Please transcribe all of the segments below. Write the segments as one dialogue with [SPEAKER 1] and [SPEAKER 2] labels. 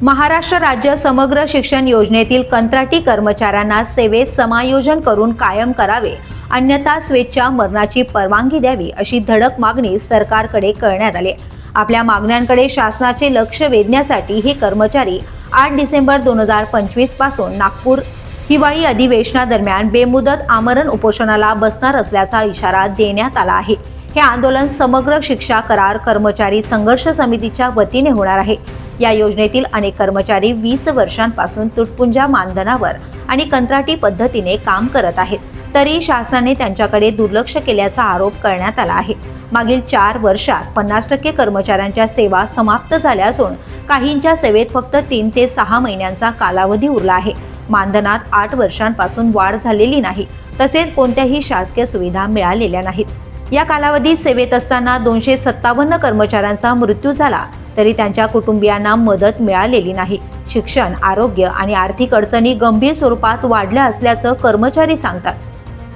[SPEAKER 1] महाराष्ट्र राज्य समग्र शिक्षण योजनेतील कंत्राटी कर्मचाऱ्यांना सेवेत समायोजन करून कायम करावे, अन्यथा स्वेच्छा मरणाची परवानगी द्यावी अशी धडक मागणी सरकारकडे करण्यात आली. आपल्या मागण्यांकडे शासनाचे लक्ष वेधण्यासाठी हे कर्मचारी 8 डिसेंबर 2025 पासून नागपूर हिवाळी अधिवेशनादरम्यान बेमुदत आमरण उपोषणाला बसणार असल्याचा इशारा देण्यात आला आहे. हे आंदोलन समग्र शिक्षा करार कर्मचारी संघर्ष समितीच्या वतीने होणार आहे. या योजनेतील अनेक कर्मचारी 20 वर्षांपासून तुटपुंजा मानधनावर आणि कंत्राटी पद्धतीने काम करत आहेत, तरी शासनाने त्यांच्याकडे दुर्लक्ष केल्याचा आरोप करण्यात आला आहे. मागील 4 वर्षात 50% कर्मचाऱ्यांच्या सेवा समाप्त झाल्या असून काहींच्या सेवेत फक्त 3 ते 6 महिन्यांचा कालावधी उरला आहे. मानधनात 8 वर्षांपासून वाढ झालेली नाही, तसेच कोणत्याही शासकीय सुविधा मिळालेल्या नाहीत. या कालावधीत सेवेत असताना 257 कर्मचाऱ्यांचा मृत्यू झाला, तरी त्यांच्या कुटुंबियांना मदत मिळालेली नाही. शिक्षण, आरोग्य आणि आर्थिक अडचणी गंभीर स्वरूपात वाढल्या असल्याचं कर्मचारी सांगतात.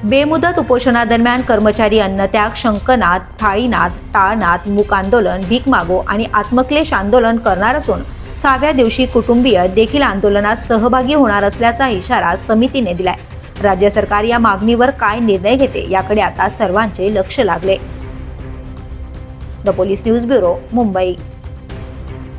[SPEAKER 1] बेमुदत उपोषणादरम्यान कर्मचारी अन्नत्याग, शंखनाद, थाळीनाद, टाळनाद, मूक आंदोलन, भीक मागो आणि आत्मक्लेश आंदोलन करणार असून 6व्या दिवशी कुटुंबीय देखील आंदोलनात सहभागी होणार असल्याचा इशारा समितीने दिलाय. राज्य सरकार या मागणीवर काय निर्णय घेते याकडे आता सर्वांचे लक्ष लागले. The police news bureau, Mumbai.